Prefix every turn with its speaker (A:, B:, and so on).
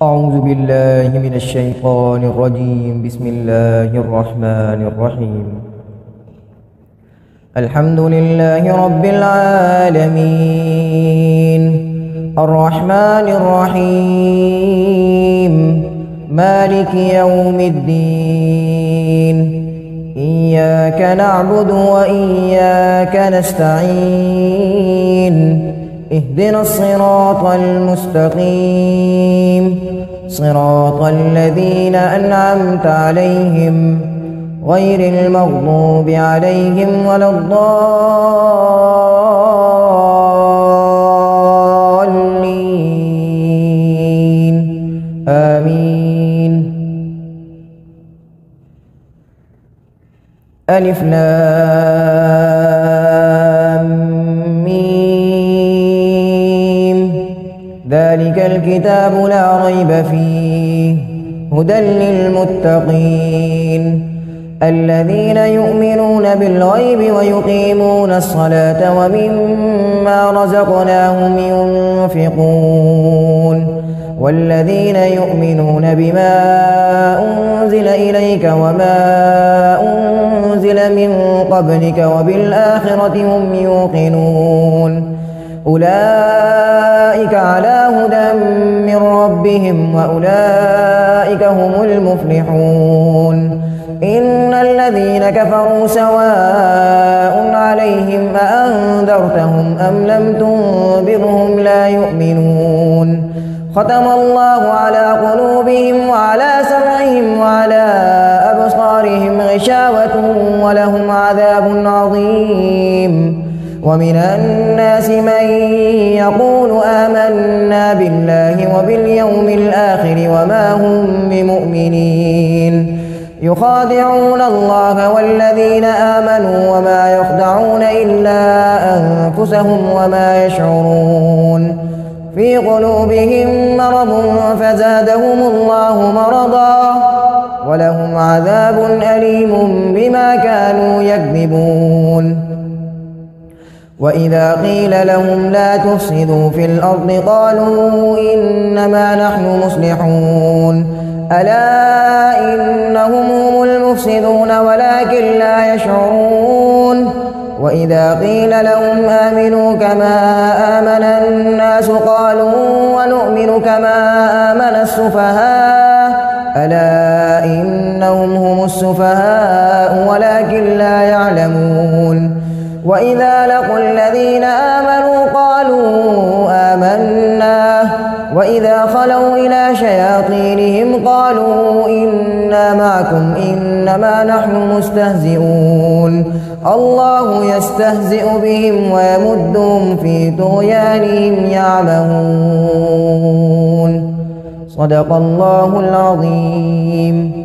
A: أعوذ بالله من الشيطان الرجيم. بسم الله الرحمن الرحيم. الحمد لله رب العالمين، الرحمن الرحيم، مالك يوم الدين. إياك نعبد وإياك نستعين. اهدنا الصراط المستقيم، صراط الذين أنعمت عليهم غير المغضوب عليهم ولا الضالين. آمين. ألف لام ميم. ذلك الكتاب لا ريب فيه هدى للمتقين الذين يؤمنون بالغيب ويقيمون الصلاة ومما رزقناهم ينفقون والذين يؤمنون بما أنزل إليك وما أنزل من قبلك وبالآخرة هم يوقنون. أولئك على هدى من ربهم وأولئك هم المفلحون. إن الذين كفروا سواء عليهم أأنذرتهم أم لم تنذرهم لا يؤمنون. ختم الله على قلوبهم وعلى سمعهم وعلى أبصارهم غشاوة ولهم عذاب عظيم. ومن الناس من يقول آمنا بالله وباليوم الآخر وما هم بمؤمنين. يخادعون الله والذين آمنوا وما يخدعون إلا أنفسهم وما يشعرون. في قلوبهم مرض فزادهم الله مرضا ولهم عذاب أليم بما كانوا يكذبون. وإذا قيل لهم لا تفسدوا في الأرض قالوا إنما نحن مصلحون. ألا إنهم هم المفسدون ولكن لا يشعرون. وإذا قيل لهم آمنوا كما آمن الناس قالوا ونؤمن كما آمن السفهاء. ألا إنهم هم السفهاء ولكن لا يعلمون. وإذا لقوا الذين آمنوا قالوا آمنا وإذا خلوا إلى شياطينهم قالوا إنا معكم إنما نحن مستهزئون. الله يستهزئ بهم ويمدهم في طغيانهم يعمهون. صدق الله العظيم.